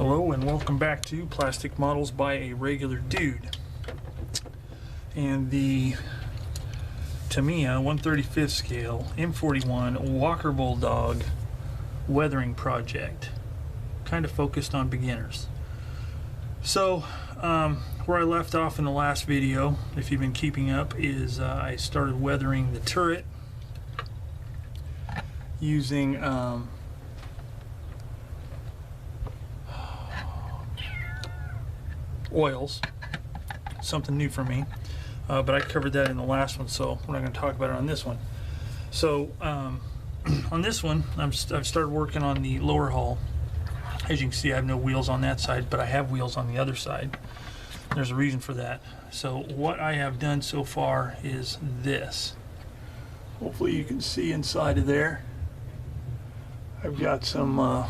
Hello and welcome back to Plastic Models by a Regular Dude. And the Tamiya 1/35 scale M41 Walker Bulldog weathering project, kind of focused on beginners. So where I left off in the last video, if you've been keeping up, is I started weathering the turret using oils, something new for me, but I covered that in the last one, so we're not going to talk about it on this one. So on this one, I've started working on the lower hull. As you can see, I have no wheels on that side, but I have wheels on the other side. There's a reason for that. So what I have done so far is this. Hopefully you can see inside of there. I've got some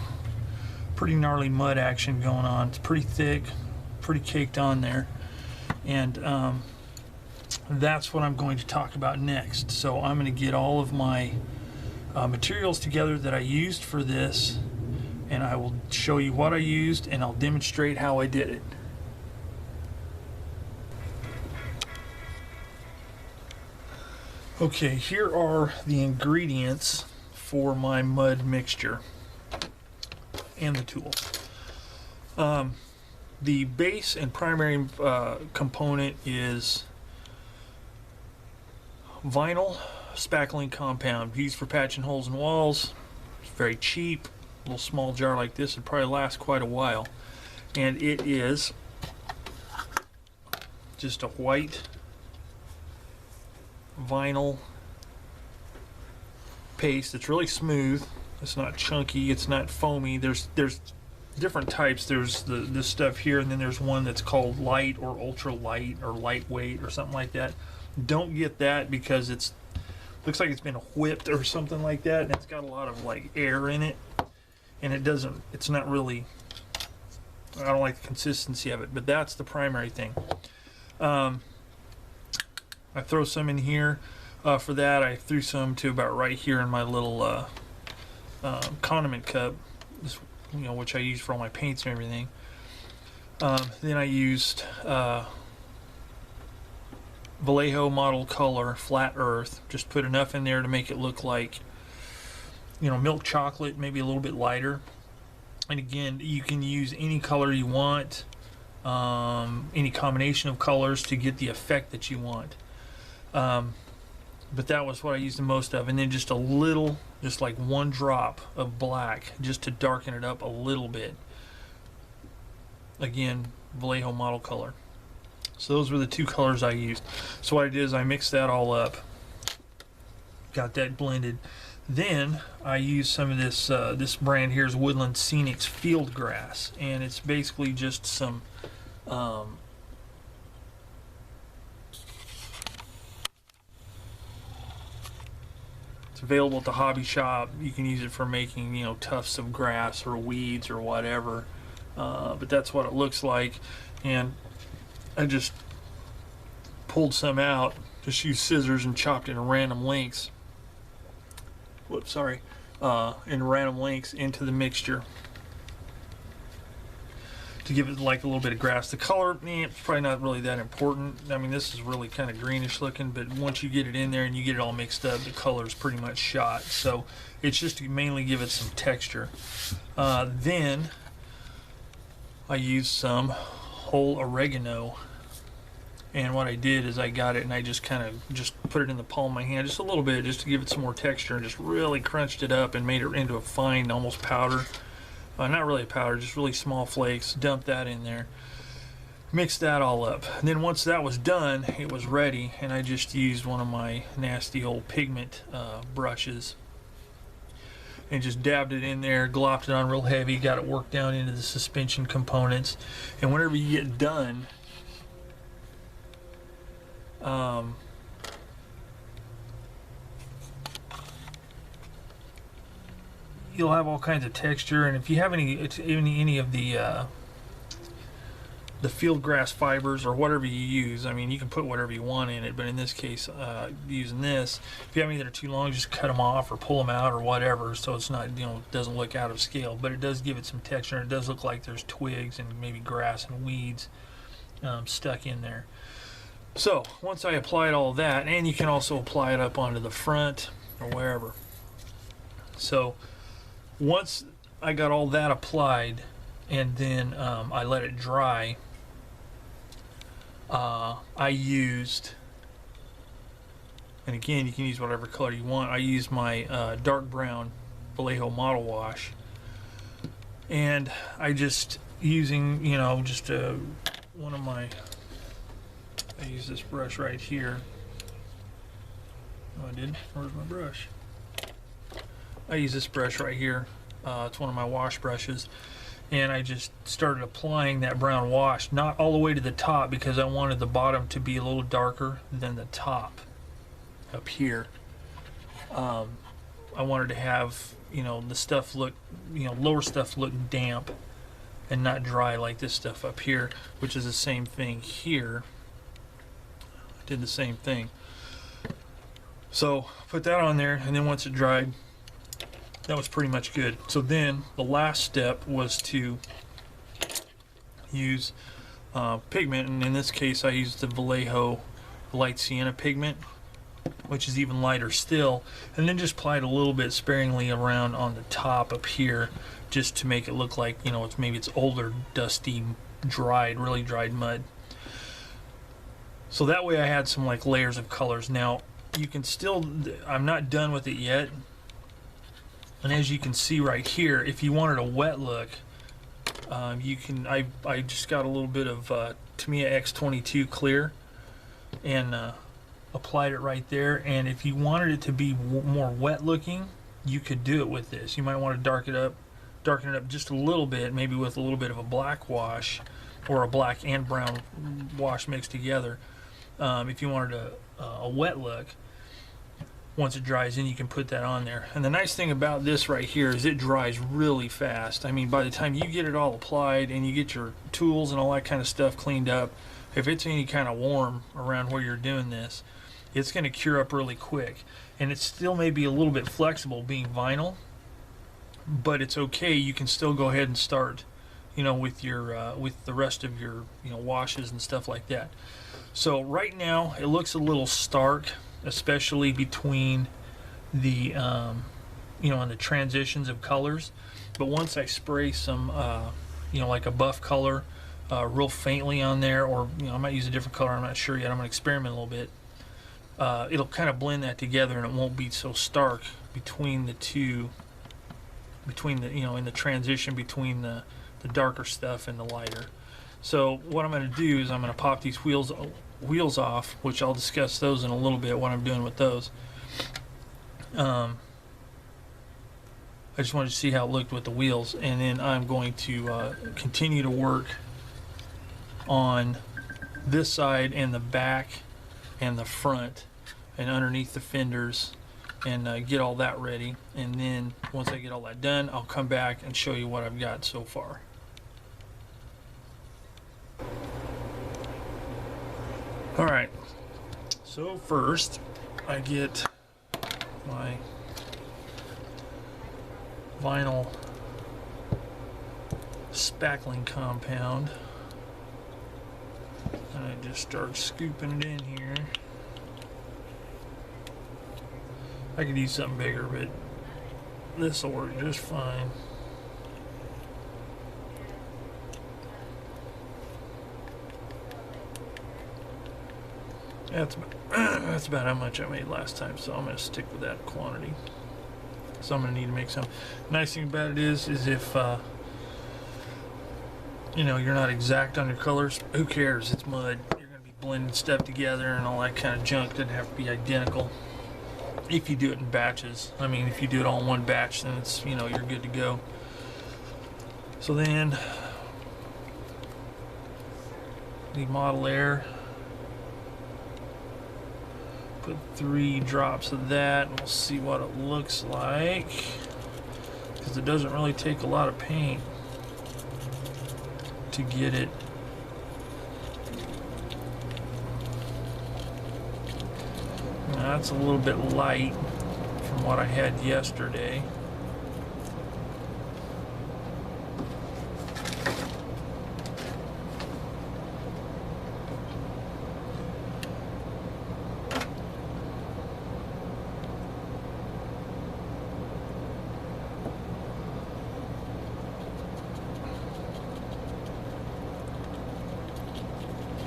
pretty gnarly mud action going on. It's pretty thick, pretty caked on there, and that's what I'm going to talk about next. So I'm going to get all of my materials together that I used for this, and I will show you what I used, and I'll demonstrate how I did it. Okay, here are the ingredients for my mud mixture and the tools. The base and primary component is vinyl spackling compound used for patching holes in walls. It's very cheap. A little small jar like this would probably last quite a while. And it is just a white vinyl paste. It's really smooth. It's not chunky. It's not foamy. There's different types. There's this stuff here, and then there's one that's called light or ultra light or lightweight or something like that. Don't get that because it's looks like it's been whipped or something like that, and it's got a lot of like air in it, and it's not really, I don't like the consistency of it, but that's the primary thing. I throw some in here. For that, I threw some to about right here in my little condiment cup, which I use for all my paints and everything. Then I used Vallejo model color flat earth. Just put enough in there to make it look like, milk chocolate, maybe a little bit lighter. And again, you can use any color you want, any combination of colors to get the effect that you want. But that was what I used the most of, and then just a little, just like one drop of black, just to darken it up a little bit. Again, Vallejo model color. So those were the two colors I used. So what I did is I mixed that all up, got that blended. Then I used some of this, this brand here is Woodland Scenics Field Grass, and it's basically just some it's available at the hobby shop. You can use it for making, tufts of grass or weeds or whatever. But that's what it looks like. And I just pulled some out, just used scissors and chopped in random lengths. Whoops, sorry. In random lengths into the mixture to give it like a little bit of grass. The color, it's probably not really that important. I mean, this is really kind of greenish looking, but once you get it in there and you get it all mixed up, the color is pretty much shot. So it's just to mainly give it some texture. Then I used some whole oregano, and what I did is I got it and I just kind of just put it in the palm of my hand, just a little bit, just to give it some more texture, and just really crunched it up and made it into a fine, almost powder. Not really a powder, just really small flakes. Dump that in there, mix that all up, and then once that was done, it was ready, and I just used one of my nasty old Pigment brushes and just dabbed it in there, glopped it on real heavy, got it worked down into the suspension components. And whenever you get done, you'll have all kinds of texture. And if you have any of the the field grass fibers or whatever you use. I mean, you can put whatever you want in it, but in this case, using this, if you have any that are too long, just cut them off or pull them out or whatever, so it's not, you know, it doesn't look out of scale. But it does give it some texture. It does look like there's twigs and maybe grass and weeds stuck in there. So once I applied all that, and you can also apply it up onto the front or wherever. So once I got all that applied, and then I let it dry, I used, and again, you can use whatever color you want. I used my dark brown Vallejo Model Wash, and I just using, you know, just one of my, I use this brush right here. Oh, I did. Where's my brush? I use this brush right here. It's one of my wash brushes. And I just started applying that brown wash, not all the way to the top, because I wanted the bottom to be a little darker than the top up here. I wanted to have, you know, the stuff look, you know, lower stuff look damp and not dry like this stuff up here, which is the same thing here. I did the same thing. So put that on there, and then once it dried, that was pretty much good. So then the last step was to use pigment, and in this case I used the Vallejo Light Sienna pigment, which is even lighter still, and then just applied a little bit sparingly around on the top up here, just to make it look like, you know, it's maybe it's older, dusty, dried, really dried mud. So that way I had some like layers of colors. Now you can still, I'm not done with it yet. And as you can see right here, if you wanted a wet look, you can, I just got a little bit of Tamiya X22 clear and applied it right there. And if you wanted it to be more wet looking, you could do it with this. You might want to darken it up just a little bit, maybe with a little bit of a black wash or a black and brown wash mixed together. If you wanted a wet look. Once it dries in, you can put that on there. And the nice thing about this right here is it dries really fast. I mean, by the time you get it all applied and you get your tools and all that kind of stuff cleaned up, if it's any kind of warm around where you're doing this, it's going to cure up really quick. And it still may be a little bit flexible being vinyl, but it's okay. You can still go ahead and start, you know, with your with the rest of your, you know, washes and stuff like that. So right now it looks a little stark, especially between the you know, in the transitions of colors. But once I spray some you know, like a buff color real faintly on there, or, you know, I might use a different color, I'm not sure yet, I'm gonna experiment a little bit, it'll kind of blend that together and it won't be so stark between the two, between the, you know, in the transition between the darker stuff and the lighter. So what I'm going to do is I'm going to pop these wheels off, which I'll discuss those in a little bit, what I'm doing with those. I just wanted to see how it looked with the wheels, and then I'm going to continue to work on this side and the back and the front and underneath the fenders, and get all that ready. And then once I get all that done, I'll come back and show you what I've got so far. Alright, so first I get my vinyl spackling compound, and I just start scooping it in here. I could use something bigger, but this will work just fine. That's about how much I made last time, so I'm going to stick with that quantity. So I'm going to need to make some. Nice thing about it is if you know, you're not exact on your colors, who cares? It's mud. You're going to be blending stuff together and all that kind of junk. Doesn't have to be identical. If you do it in batches, I mean, if you do it all in one batch, then it's, you know, you're good to go. So then the Model Air. Put 3 drops of that, and we'll see what it looks like, because it doesn't really take a lot of paint to get it That's a little bit light from what I had yesterday.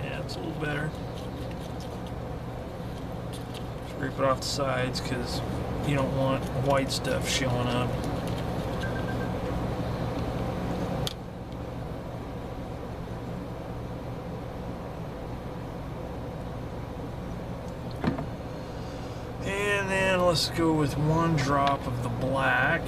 Yeah, it's a little better. Scrape it off the sides because you don't want white stuff showing up. And then let's go with 1 drop of the black.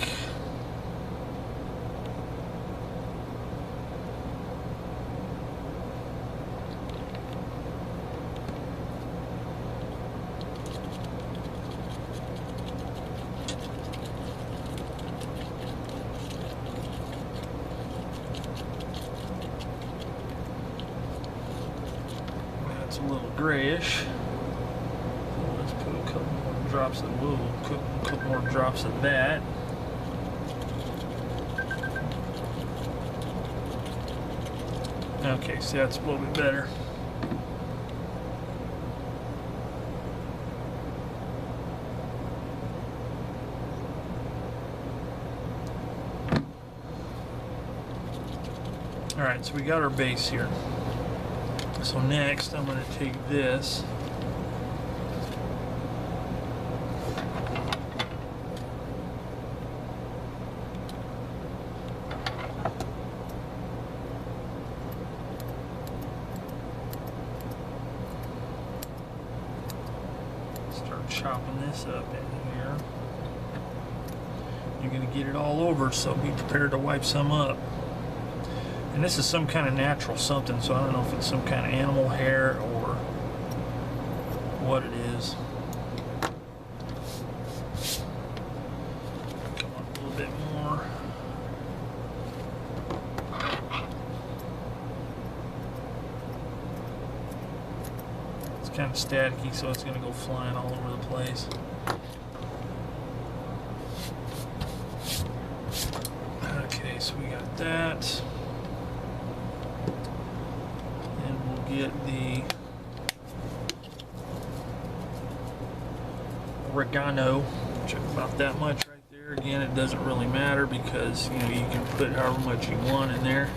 That's a little grayish. Let's put a couple more drops of a couple more drops of that. Okay, see, that's a little bit better. All right, so we got our base here. So next, I'm going to take this. Start chopping this up in here. You're going to get it all over, so be prepared to wipe some up. And this is some kind of natural something, so I don't know if it's some kind of animal hair or what it is. Come on, a little bit more. It's kind of staticky, so it's going to go flying all over the place. Okay, so we got that. Get the oregano, which is about that much right there. Again, it doesn't really matter because you know you can put however much you want in there.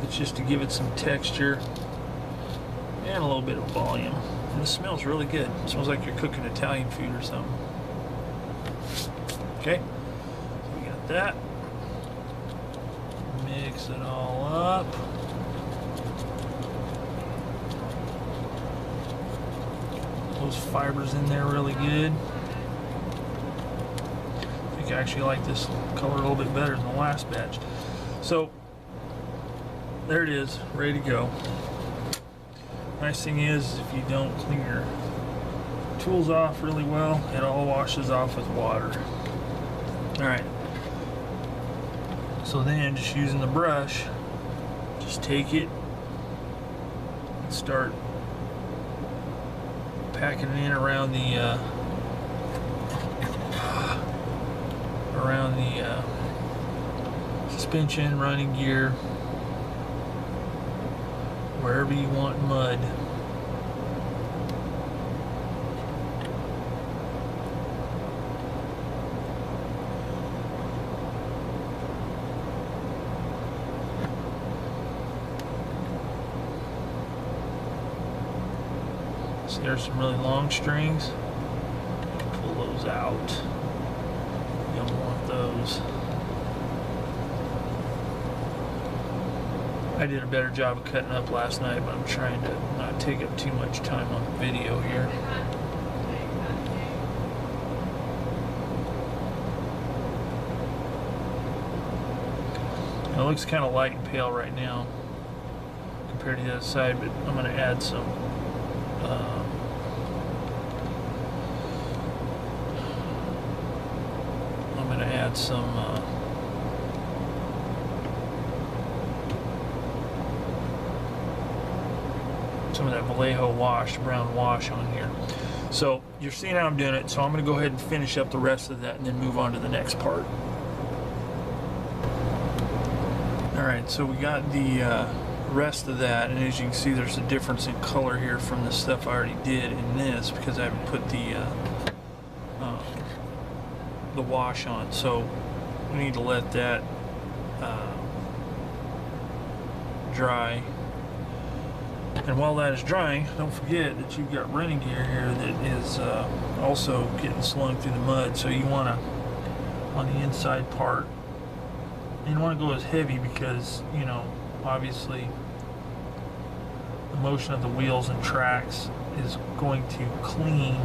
It's just to give it some texture and a little bit of volume. And this smells really good. It smells like you're cooking Italian food or something. Okay, so we got that. Mix it all up. Those fibers in there really good. I think I actually like this color a little bit better than the last batch. So there it is, ready to go. Nice thing is, if you don't clean your tools off really well, it all washes off with water. All right. So then, just using the brush, just take it and start packing it in around the suspension, running gear, wherever you want mud. See, there's some really long strings. Pull those out. You don't want those. I did a better job of cutting up last night, but I'm trying to not take up too much time on the video here. It looks kind of light and pale right now compared to the other side, but I'm going to add some some of that Vallejo wash, brown wash on here. So you're seeing how I'm doing it, so I'm going to go ahead and finish up the rest of that and then move on to the next part. Alright, so we got the rest of that, and as you can see there's a difference in color here from the stuff I already did in this because I haven't put the wash on. So we need to let that dry. And while that is drying, don't forget that you've got running gear here that is also getting slung through the mud. So you want to, on the inside part, you don't want to go as heavy because, you know, obviously the motion of the wheels and tracks is going to clean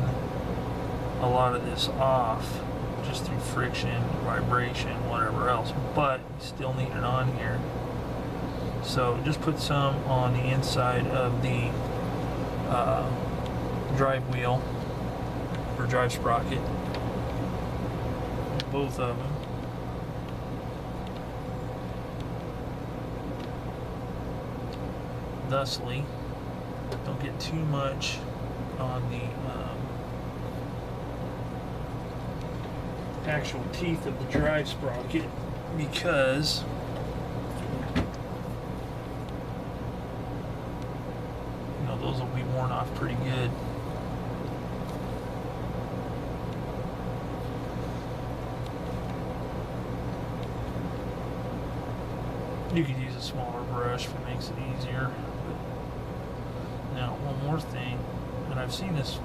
a lot of this off just through friction, vibration, whatever else, but you still need it on here. So just put some on the inside of the drive wheel or drive sprocket, both of them. Thusly, don't get too much on the actual teeth of the drive sprocket because you know those will be worn off pretty good. You could use a smaller brush if it makes it easier. Now, one more thing, and I've seen this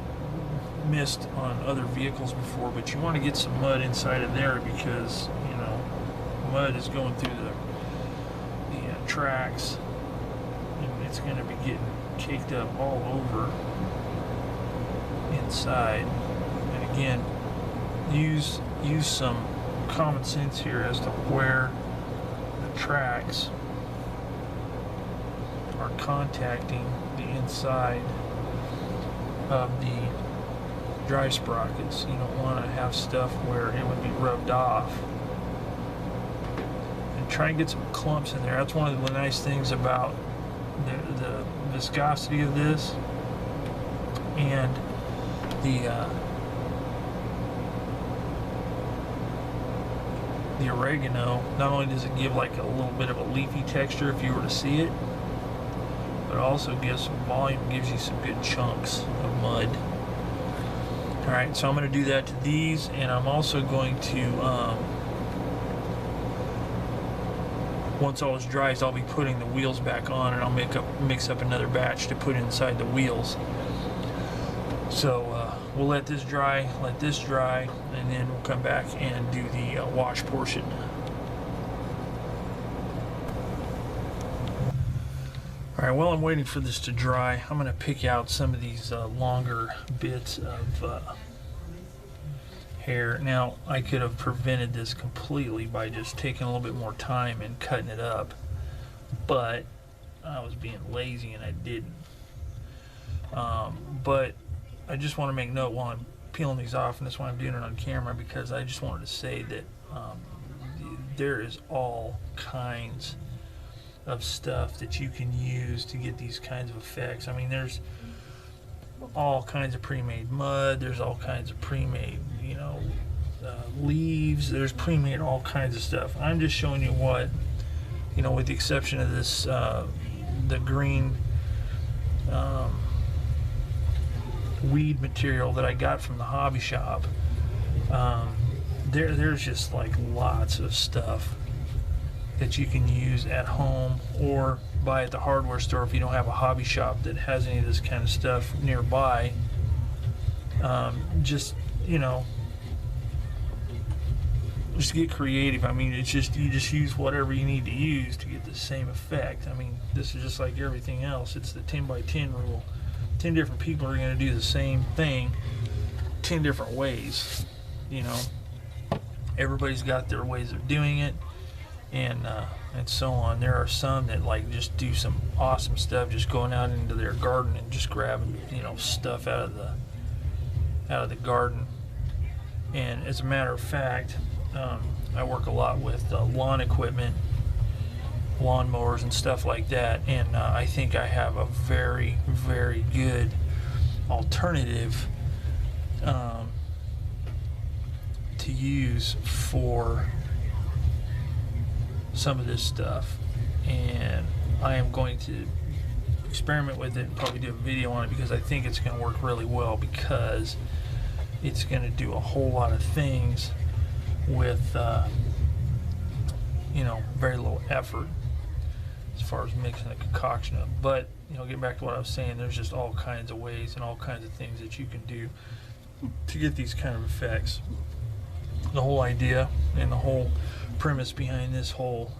missed on other vehicles before, but you want to get some mud inside of there because, you know, mud is going through the tracks and it's going to be getting caked up all over inside. And again, use some common sense here as to where the tracks are contacting the inside of the drive sprockets. You don't want to have stuff where it would be rubbed off. And try and get some clumps in there. That's one of the nice things about the viscosity of this and the oregano. Not only does it give like a little bit of a leafy texture if you were to see it, but it also gives some volume, gives you some good chunks of mud. Alright, so I'm going to do that to these, and I'm also going to, once all is dries, I'll be putting the wheels back on, and I'll mix up another batch to put inside the wheels. So we'll let this dry, and then we'll come back and do the wash portion. Alright, while I'm waiting for this to dry, I'm going to pick out some of these longer bits of hair. Now, I could have prevented this completely by just taking a little bit more time and cutting it up, but I was being lazy and I didn't. But I just want to make note while I'm peeling these off, and that's why I'm doing it on camera, because I just wanted to say that there is all kinds of stuff that you can use to get these kinds of effects. I mean, there's all kinds of pre-made mud, there's all kinds of pre-made, you know, leaves, there's pre-made all kinds of stuff. I'm just showing you what, you know, with the exception of this, the green weed material that I got from the hobby shop. There's just like lots of stuff that you can use at home or buy at the hardware store if you don't have a hobby shop that has any of this kind of stuff nearby. Just, you know, just get creative. I mean, it's just, you just use whatever you need to use to get the same effect. I mean, this is just like everything else. It's the 10 by 10 rule. 10 different people are going to do the same thing 10 different ways. You know, everybody's got their ways of doing it, and so on. There are some that like just do some awesome stuff, just going out into their garden and just grabbing, you know, stuff out of the garden. And as a matter of fact, I work a lot with lawn equipment, lawnmowers and stuff like that, and I think I have a very, very good alternative to use for some of this stuff, and I am going to experiment with it and probably do a video on it, because I think it's going to work really well, because it's going to do a whole lot of things with you know, very little effort as far as mixing a concoction up. But you know, getting back to what I was saying, there's just all kinds of ways and all kinds of things that you can do to get these kind of effects. The whole idea and the whole premise behind this whole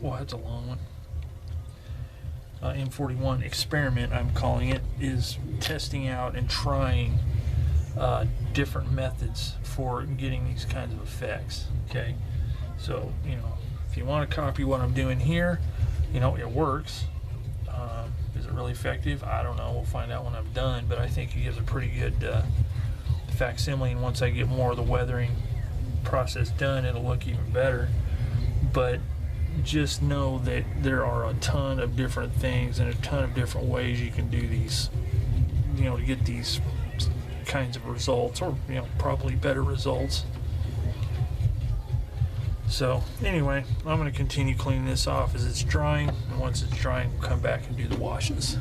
well, that's a long one, M41 experiment, I'm calling it, is testing out and trying different methods for getting these kinds of effects. Okay, so you know, if you want to copy what I'm doing here, you know, it works. Is it really effective? I don't know. We'll find out when I'm done, but I think it gives a pretty good facsimile, and once I get more of the weathering process done, it'll look even better. But just know that there are a ton of different things and a ton of different ways you can do these, you know, to get these kinds of results, or you know, probably better results. So anyway, I'm going to continue cleaning this off as it's drying, and once it's drying, we'll come back and do the washes.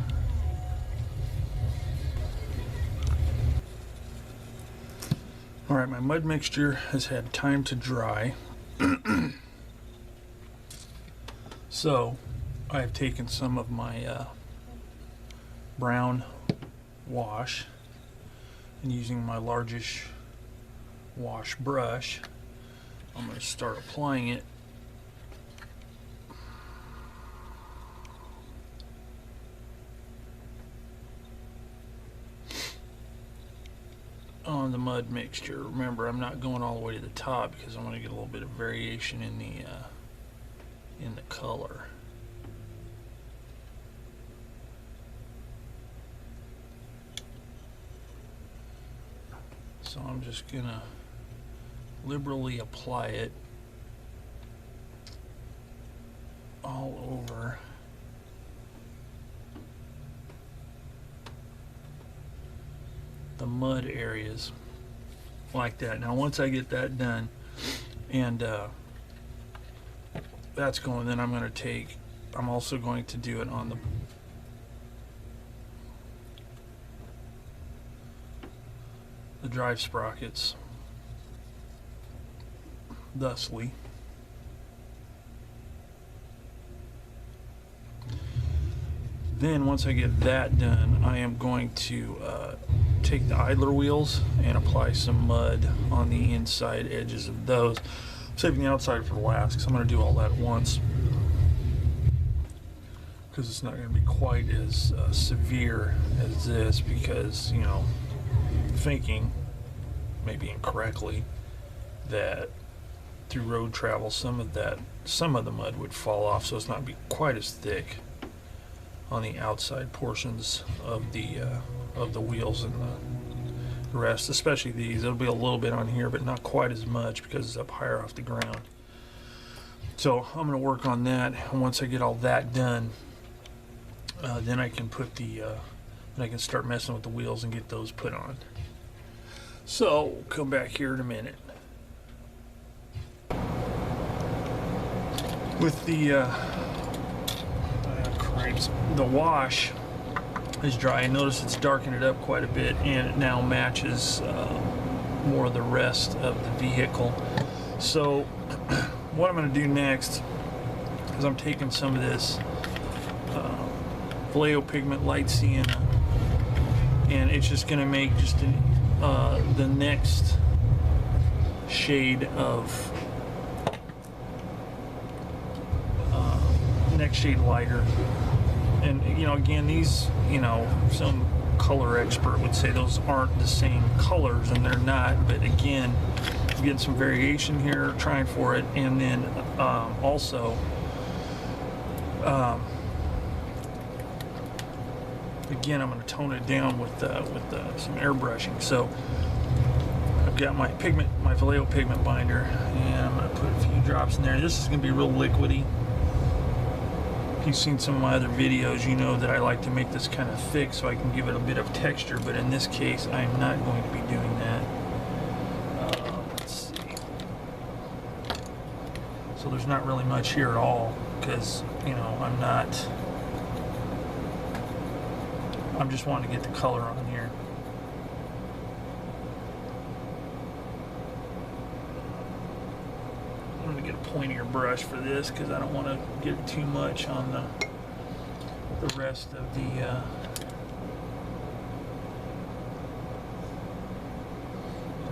Alright, my mud mixture has had time to dry. So I've taken some of my brown wash, and using my largish wash brush, I'm going to start applying it on the mud mixture. Remember, I'm not going all the way to the top because I want to get a little bit of variation in the color. So I'm just gonna liberally apply it all over the mud areas like that. Now once I get that done and that's going, then I'm also going to do it on the drive sprockets thusly. Then once I get that done, I am going to take the idler wheels and apply some mud on the inside edges of those. I'm saving the outside for last because I'm going to do all that at once, because it's not going to be quite as severe as this, because, you know, thinking, maybe incorrectly, that through road travel some of the mud would fall off, so it's not be quite as thick on the outside portions of the wheels and the rest, especially these. There'll be a little bit on here, but not quite as much because it's up higher off the ground. So I'm going to work on that, and once I get all that done, then I can put then I can start messing with the wheels and get those put on. So we'll come back here in a minute. With the wash is dry, and notice it's darkened it up quite a bit, and it now matches more of the rest of the vehicle. So what I'm going to do next is I'm taking some of this Vallejo Pigment Light Sienna, and it's just going to make just the next shade of lighter. And you know, again, these, you know, some color expert would say those aren't the same colors, and they're not, but again, I'm getting some variation here, trying for it. And then also again, I'm going to tone it down with some airbrushing. So I've got my pigment, my Vallejo pigment binder, and I'm going to put a few drops in there. This is going to be real liquidy. If you've seen some of my other videos, you know that I like to make this kind of thick so I can give it a bit of texture, but in this case, I'm not going to be doing that. Let's see. So there's not really much here at all, because, you know, I'm just wanting to get the color on here. I'm going to get a pointier brush for this because I don't want to get too much on the rest of the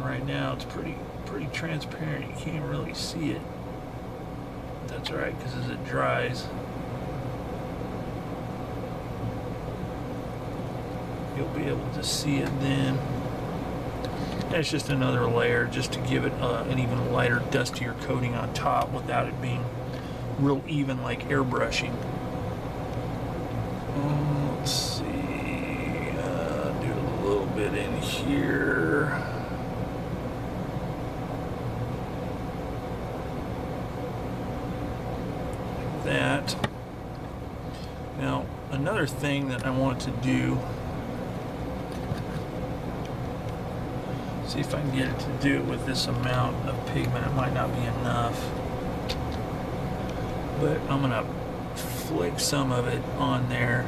right now it's pretty transparent. You can't really see it. That's alright, because as it dries, you'll be able to see it then. It's just another layer just to give it an even lighter, dustier coating on top without it being real even like airbrushing. Let's see, do a little bit in here. Like that. Now, another thing that I want to do, see if I can get it to do it with this amount of pigment. It might not be enough, but I'm gonna flick some of it on there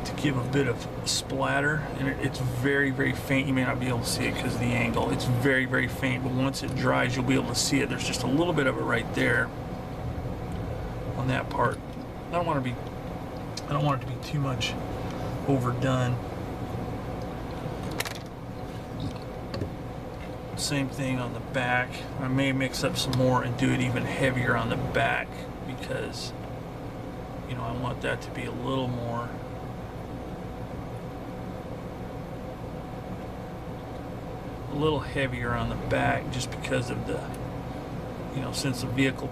to give a bit of splatter. And it's very, very faint. You may not be able to see it because of the angle. It's very, very faint, but once it dries, you'll be able to see it. There's just a little bit of it right there on that part. I don't want it to be too much overdone. Same thing on the back. I may mix up some more and do it even heavier on the back because, you know, I want that to be a little heavier on the back, just because of the, you know, since the vehicle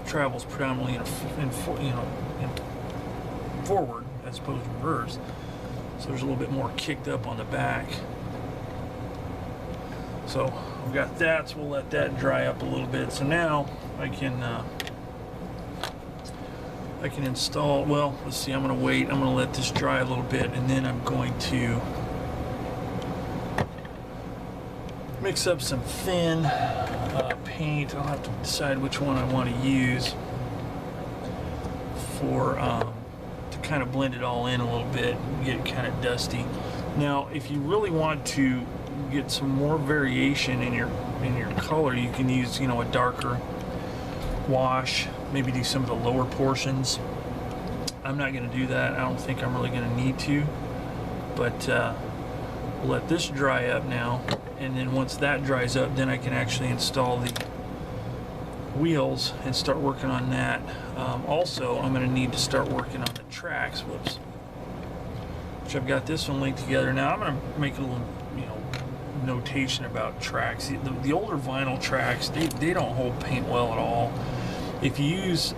travels predominantly in forward as opposed to reverse. So there's a little bit more kicked up on the back. So we've got that, so we'll let that dry up a little bit. So now I can install, well, let's see, I'm going to wait. I'm going to let this dry a little bit, and then I'm going to mix up some thin paint. I'll have to decide which one I want to use for kind of blend it all in a little bit and get it kind of dusty. Now, if you really want to get some more variation in your color, you can use, you know, a darker wash, maybe do some of the lower portions. I'm not going to do that. I don't think I'm really going to need to, but we'll let this dry up now, and then once that dries up, then I can actually install the wheels and start working on that. Also, I'm going to need to start working on the tracks, which I've got this one linked together. Now I'm going to make a little, you know, notation about tracks. The older vinyl tracks, they don't hold paint well at all. If you use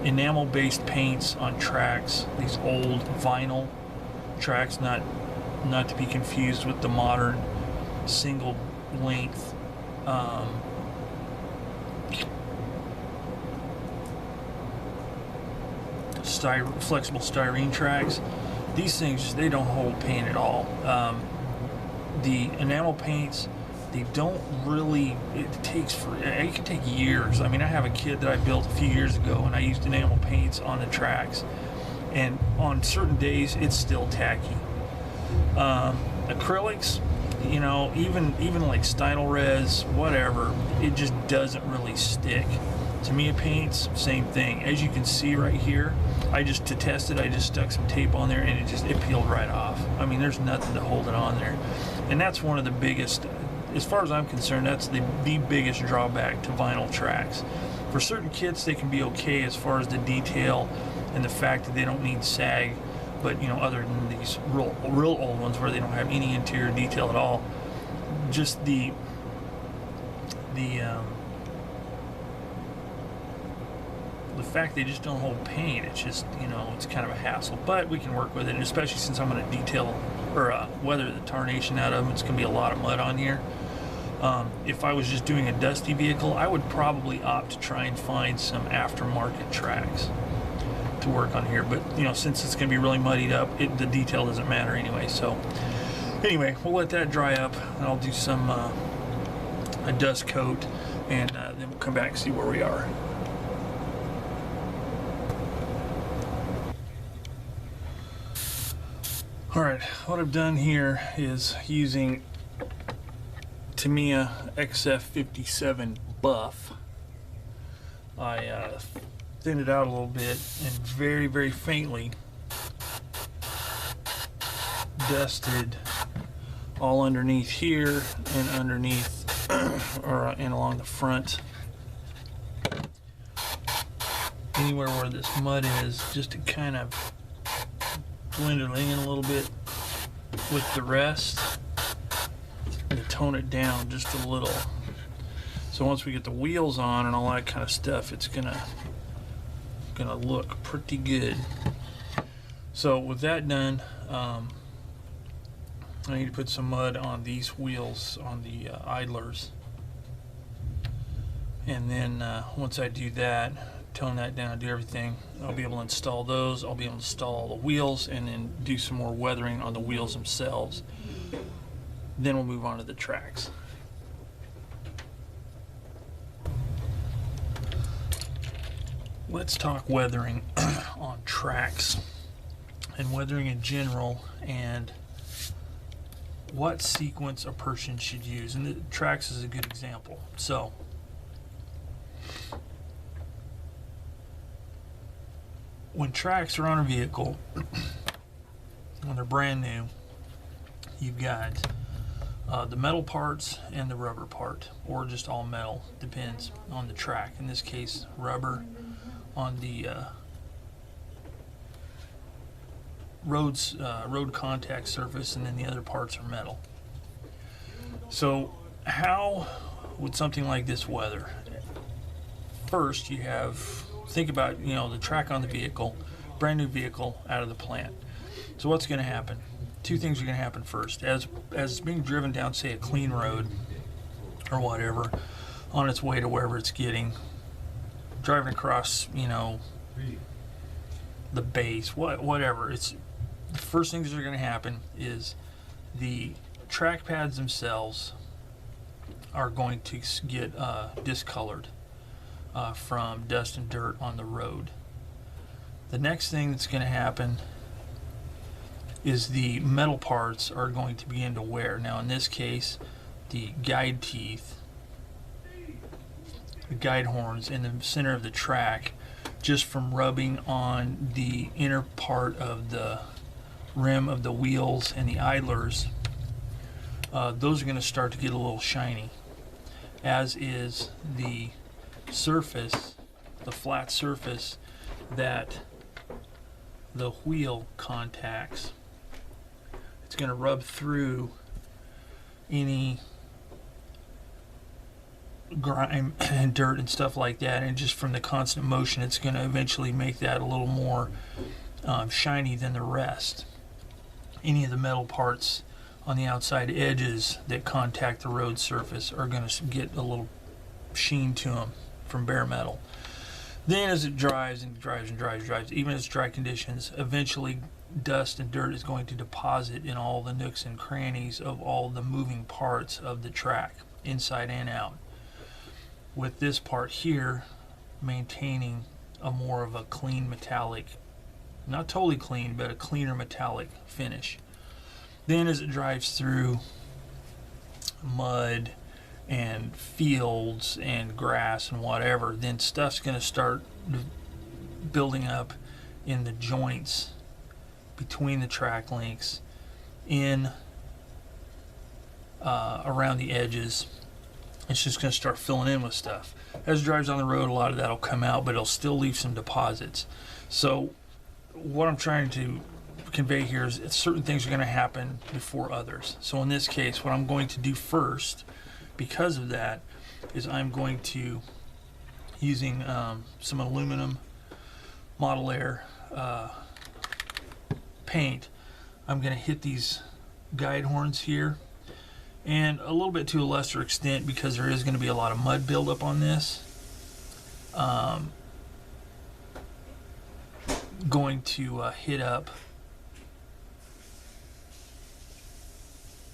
enamel-based paints on tracks, these old vinyl tracks, not to be confused with the modern single length flexible styrene tracks. These things, they don't hold paint at all. The enamel paints, they don't really, it can take years. I mean, I have a kit that I built a few years ago, and I used enamel paints on the tracks, and on certain days it's still tacky. Acrylics, you know, even like Stynylrez, whatever, it just doesn't really stick. Tamiya paints, same thing. As you can see right here, to test it, I just stuck some tape on there, and it peeled right off. I mean, there's nothing to hold it on there. And that's one of the biggest, as far as I'm concerned, that's the biggest drawback to vinyl tracks. For certain kits, they can be okay as far as the detail and the fact that they don't need sag, but, you know, other than these real old ones where they don't have any interior detail at all, just the the fact they just don't hold paint, it's just, you know, it's kind of a hassle. But we can work with it, and especially since I'm going to detail or weather the tarnation out of them, it's going to be a lot of mud on here. If I was just doing a dusty vehicle, I would probably opt to try and find some aftermarket tracks to work on here. But, you know, since it's going to be really muddied up, the detail doesn't matter anyway. So, anyway, we'll let that dry up, and I'll do some a dust coat, and then we'll come back and see where we are. Alright, what I've done here is using Tamiya XF57 buff. I thinned it out a little bit and very, very faintly dusted all underneath here and underneath and along the front. Anywhere where this mud is, just to kind of blend it in a little bit with the rest and to tone it down just a little. So once we get the wheels on and all that kind of stuff, it's gonna look pretty good. So with that done, I need to put some mud on these wheels on the idlers, and then once I do that, tone that down, do everything, I'll be able to install those. I'll be able to install the wheels and then do some more weathering on the wheels themselves. Then we'll move on to the tracks. Let's talk weathering on tracks and weathering in general, and what sequence a person should use. And the tracks is a good example. So when tracks are on a vehicle, when they're brand new, you've got the metal parts and the rubber part, or just all metal, depends on the track. In this case, rubber on the road contact surface, and then the other parts are metal. So how would something like this weather? First, you think about, you know, the track on the vehicle, brand new vehicle out of the plant. So what's going to happen? Two things are going to happen first. As it's being driven down, say, a clean road or whatever, on its way to wherever it's getting, driving across, you know, the base, whatever. It's the first things that are going to happen is the track pads themselves are going to get discolored from dust and dirt on the road. The next thing that's going to happen is the metal parts are going to begin to wear. Now in this case, the guide teeth, the guide horns in the center of the track, just from rubbing on the inner part of the rim of the wheels and the idlers, those are going to start to get a little shiny, as is the surface, the flat surface that the wheel contacts. It's going to rub through any grime and dirt and stuff like that, and just from the constant motion, it's going to eventually make that a little more shiny than the rest. Any of the metal parts on the outside edges that contact the road surface are going to get a little sheen to them from bare metal. Then as it dries and dries and dries and dries, even as dry conditions, eventually dust and dirt is going to deposit in all the nooks and crannies of all the moving parts of the track, inside and out, with this part here maintaining a more of a clean metallic, not totally clean, but a cleaner metallic finish. Then as it drives through mud and fields and grass and whatever, then stuff's going to start building up in the joints between the track links, around the edges. It's just going to start filling in with stuff. As it drives on the road, a lot of that will come out, but it'll still leave some deposits. So what I'm trying to convey here is that certain things are going to happen before others. So in this case, what I'm going to do first, because of that, is I'm going to using some aluminum Model Air paint. I'm going to hit these guide horns here, and a little bit to a lesser extent because there is going to be a lot of mud buildup on this. Going to hit up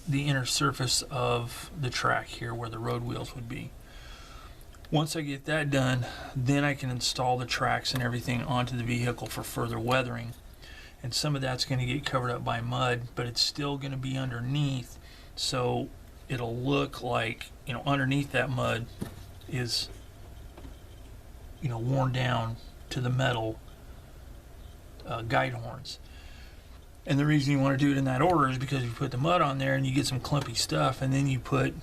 the inner surface of the track here where the road wheels would be. Once I get that done, then I can install the tracks and everything onto the vehicle for further weathering. And some of that's going to get covered up by mud, but it's still going to be underneath, so it'll look like, you know, underneath that mud is, you know, worn down to the metal guide horns. And the reason you want to do it in that order is because you put the mud on there and you get some clumpy stuff, and then you put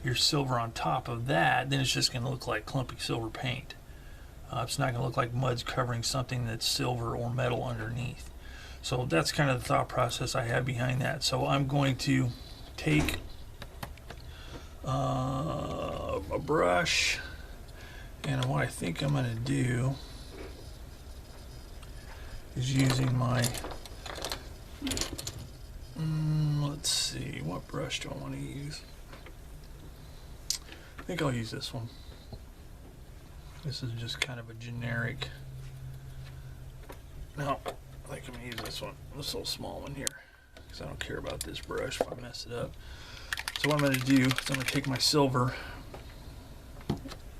your silver on top of that, then it's just going to look like clumpy silver paint. It's not going to look like mud's covering something that's silver or metal underneath. So that's kind of the thought process I have behind that. So I'm going to take a brush, and what I think I'm going to do is using my, let's see, what brush do I want to use? I think I'll use this one. This is just kind of a generic. No, I think I'm going to use this one, this little small one here, because I don't care about this brush if I mess it up. So what I'm going to do is I'm going to take my silver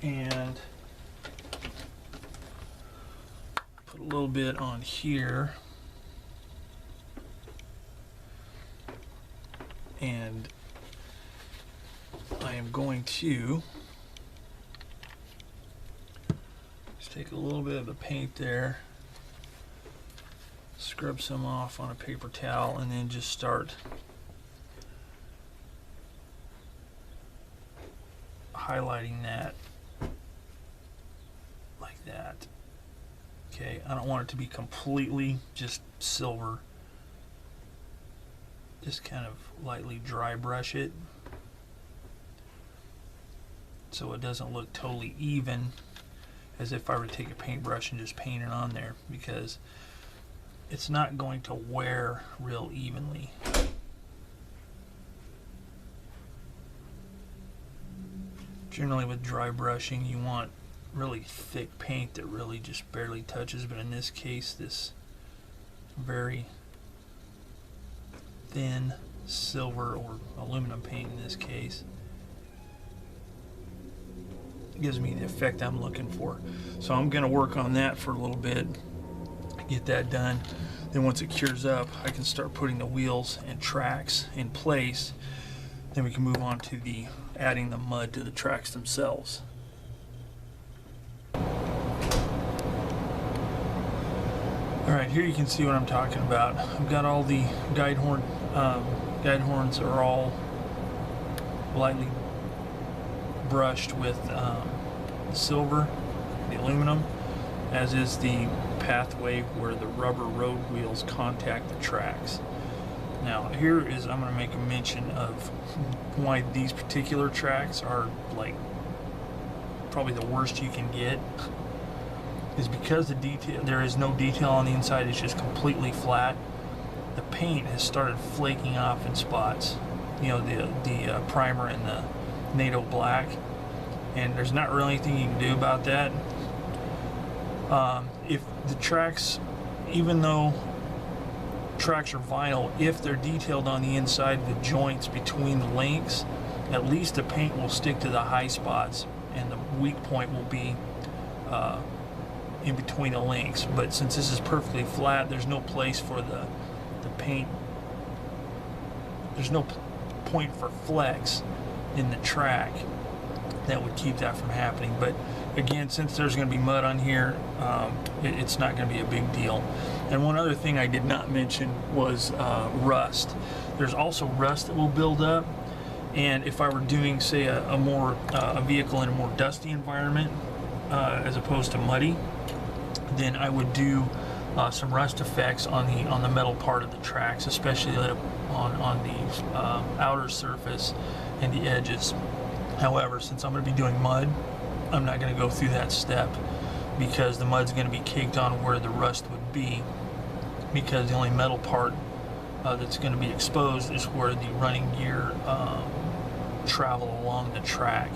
and put a little bit on here, and I am going to just take a little bit of the paint there, scrub some off on a paper towel, and then just start highlighting that like that. Okay, I don't want it to be completely just silver. Just kind of lightly dry brush it so it doesn't look totally even, as if I were to take a paintbrush and just paint it on there, because it's not going to wear real evenly. Generally with dry brushing you want really thick paint that really just barely touches, but in this case this very thin silver or aluminum paint in this case gives me the effect I'm looking for. So I'm going to work on that for a little bit, get that done. Then once it cures up, I can start putting the wheels and tracks in place. Then we can move on to the adding the mud to the tracks themselves. Alright, here you can see what I'm talking about. I've got all the guide horns are all lightly brushed with the silver, the aluminum, as is the pathway where the rubber road wheels contact the tracks. Now here is, I'm going to make a mention of why these particular tracks are like probably the worst you can get, is because the detail, there is no detail on the inside, it's just completely flat. The paint has started flaking off in spots, you know, the primer and the NATO black, and there's not really anything you can do about that. If the tracks, even though tracks are vinyl, if they're detailed on the inside, the joints between the links, at least the paint will stick to the high spots and the weak point will be in between the links. But since this is perfectly flat, there's no place for the paint, there's no point for flex in the track that would keep that from happening. But again, since there's going to be mud on here, it's not going to be a big deal. And one other thing I did not mention was rust. There's also rust that will build up, and if I were doing, say, a vehicle in a more dusty environment as opposed to muddy, then I would do some rust effects on the metal part of the tracks, especially on the outer surface and the edges. However, since I'm going to be doing mud, I'm not going to go through that step because the mud's going to be caked on where the rust would be, because the only metal part that's going to be exposed is where the running gear travel along the track.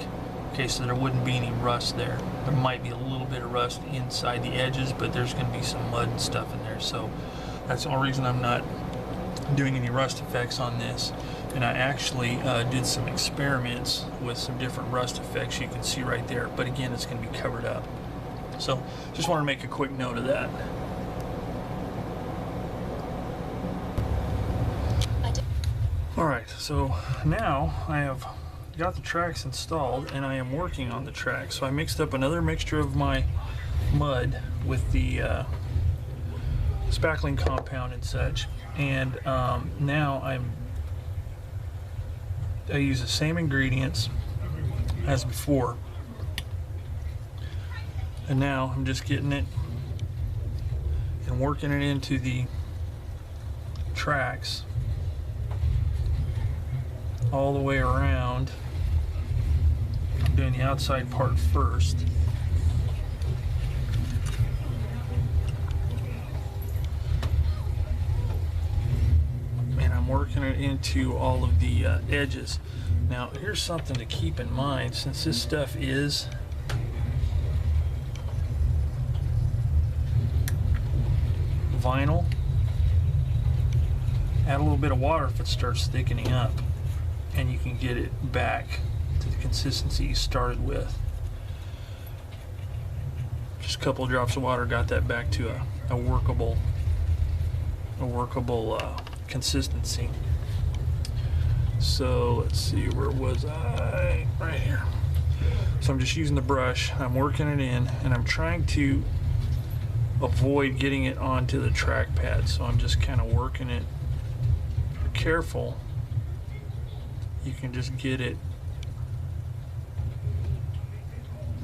Okay, so there wouldn't be any rust there. There might be a little bit of rust inside the edges, but there's going to be some mud and stuff in there. So that's the only reason I'm not doing any rust effects on this. And I actually did some experiments with some different rust effects you can see right there. But again, it's going to be covered up. So just want to make a quick note of that. Alright, so now I have got the tracks installed and I am working on the tracks. So I mixed up another mixture of my mud with the spackling compound and such, and now I use the same ingredients as before, and now I'm just getting it and working it into the tracks all the way around. I'm doing the outside part first. And I'm working it into all of the edges. Now, here's something to keep in mind, since this stuff is vinyl, add a little bit of water if it starts thickening up, and you can get it back to the consistency you started with. Just a couple of drops of water got that back to a workable consistency. So let's see, where was I? Right here. So I'm just using the brush, I'm working it in, and I'm trying to avoid getting it onto the trackpad. So I'm just kind of working it careful. You can just get it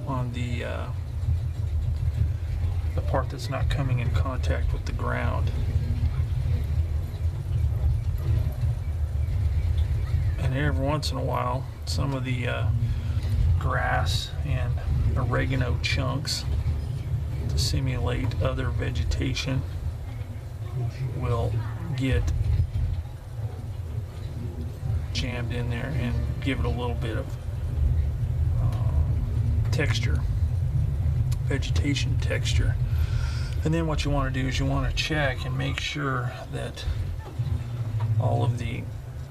on the part that's not coming in contact with the ground. And every once in a while, some of the grass and oregano chunks, to simulate other vegetation, will get jammed in there and give it a little bit of texture, vegetation texture. And then what you want to do is you want to check and make sure that all of the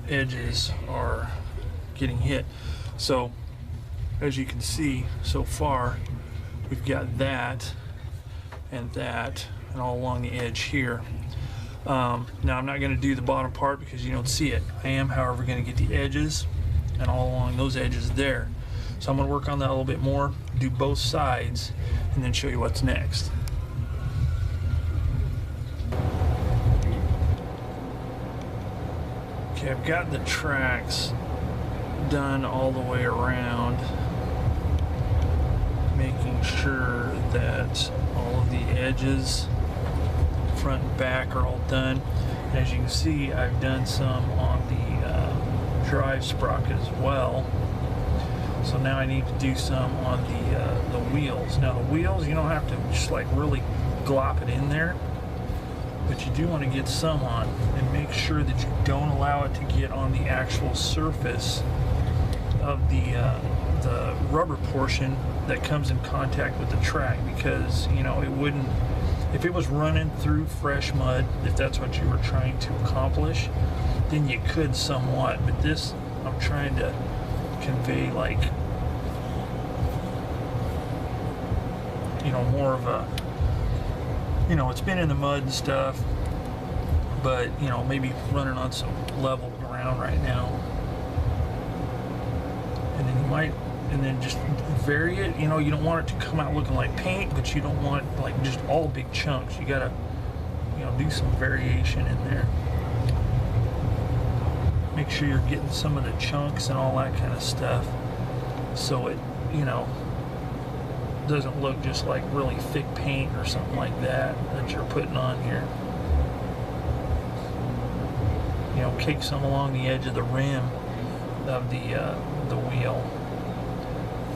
edges are getting hit. So as you can see so far, we've got that and all along the edge here. Now I'm not going to do the bottom part because you don't see it. I am, however, going to get the edges and all along those edges there. So I'm going to work on that a little bit more, do both sides, and then show you what's next. Okay, I've got the tracks done all the way around, making sure that all of the edges, front and back, are all done. And as you can see, I've done some on the drive sprocket as well. So now I need to do some on the wheels. Now the wheels, you don't have to just like really glop it in there, but you do want to get some on and make sure that you don't allow it to get on the actual surface of the rubber portion that comes in contact with the track, because you know it wouldn't, if it was running through fresh mud, if that's what you were trying to accomplish, then you could somewhat, but this I'm trying to convey like, you know, more of a, you know, it's been in the mud and stuff, but you know, maybe running on some level ground right now. And then you might, and then just vary it. You know, you don't want it to come out looking like paint, but you don't want like just all big chunks. You gotta, you know, do some variation in there. Make sure you're getting some of the chunks and all that kind of stuff, so it, you know, doesn't look just like really thick paint or something like that you're putting on here. You know, cake some along the edge of the rim of the wheel.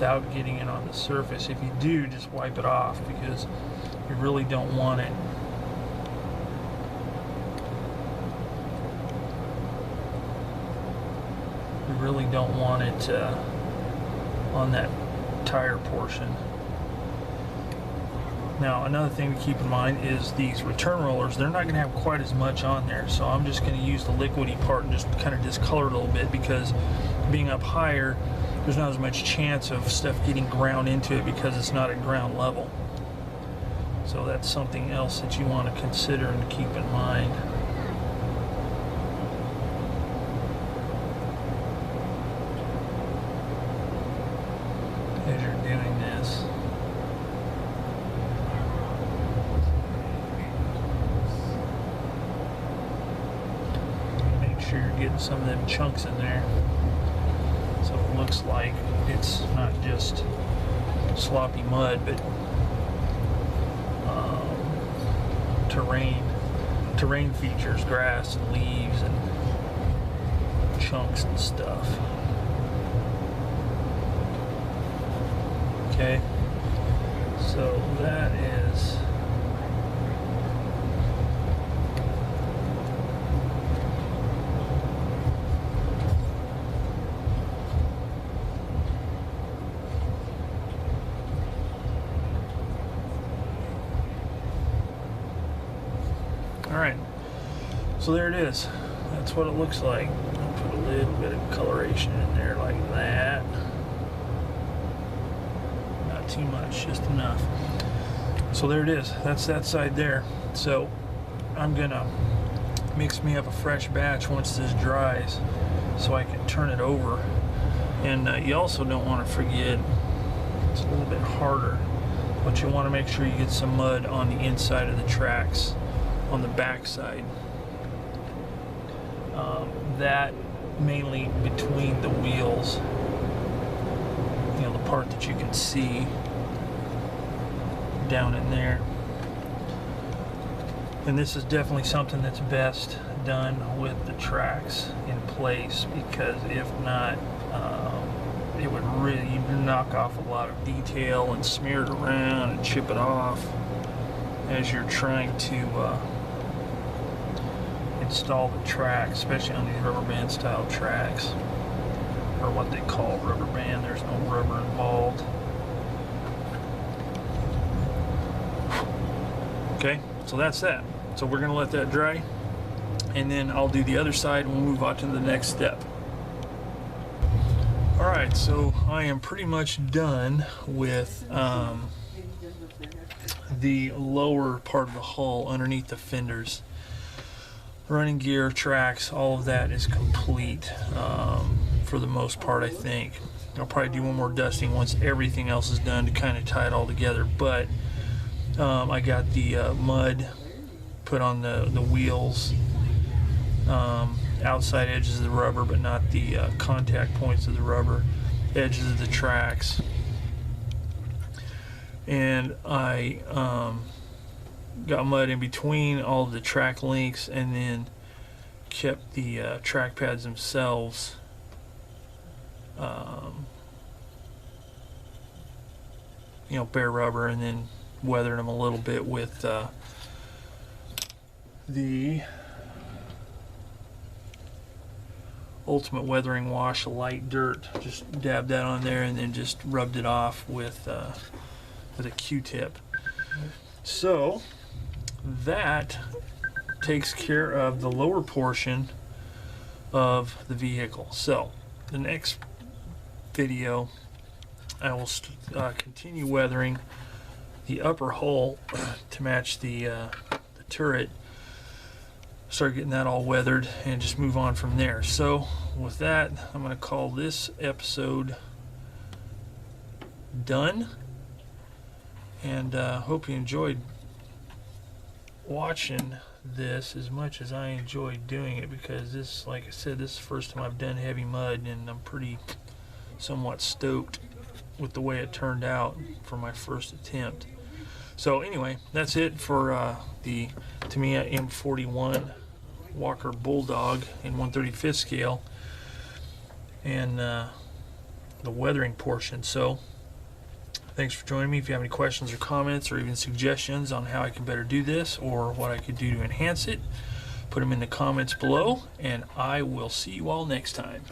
without getting it on the surface. If you do, just wipe it off, because you really don't want it. You really don't want it on that tire portion. Now, another thing to keep in mind is these return rollers, they're not going to have quite as much on there, so I'm just going to use the liquidy part and just kind of discolor it a little bit, because being up higher, there's not as much chance of stuff getting ground into it because it's not at ground level. So that's something else that you want to consider and keep in mind. As you're doing this. Make sure you're getting some of them chunks in there, so it looks like it's not just sloppy mud, but terrain features, grass and leaves and chunks and stuff. Okay, so that is alright. So there it is. That's what it looks like. I'll put a little bit of coloration in there like that. Not too much, just enough. So there it is. That's that side there. So I'm gonna mix me up a fresh batch once this dries, so I can turn it over. And you also don't want to forget, it's a little bit harder, but you want to make sure you get some mud on the inside of the tracks, on the back side. That mainly between the wheels, you know, the part that you can see down in there. And this is definitely something that's best done with the tracks in place, because if not, it would really knock off a lot of detail and smear it around and chip it off as you're trying to install the track, especially on these rubber band style tracks, or what they call rubber band. There's no rubber involved. Okay, so that's that. So we're going to let that dry, and then I'll do the other side and we'll move on to the next step. Alright, so I am pretty much done with the lower part of the hull underneath the fenders. Running gear, tracks, all of that is complete for the most part, I think. I'll probably do one more dusting once everything else is done to kind of tie it all together, but I got the mud put on the wheels, outside edges of the rubber, but not the contact points of the rubber, edges of the tracks. And I got mud in between all of the track links, and then kept the track pads themselves you know, bare rubber, and then weathered them a little bit with the Ultimate Weathering Wash Light Dirt. Just dabbed that on there and then just rubbed it off with a Q-tip. So that takes care of the lower portion of the vehicle. So the next video I will continue weathering the upper hull to match the turret, start getting that all weathered, and just move on from there. So with that, I'm going to call this episode done, and hope you enjoyed watching this as much as I enjoyed doing it, because this, like I said, this is the first time I've done heavy mud, and I'm pretty somewhat stoked with the way it turned out for my first attempt. So anyway, that's it for the Tamiya M41 Walker Bulldog in 1/35 scale, and the weathering portion. So Thanks for joining me. If you have any questions or comments or even suggestions on how I can better do this or what I could do to enhance it, put them in the comments below, and I will see you all next time.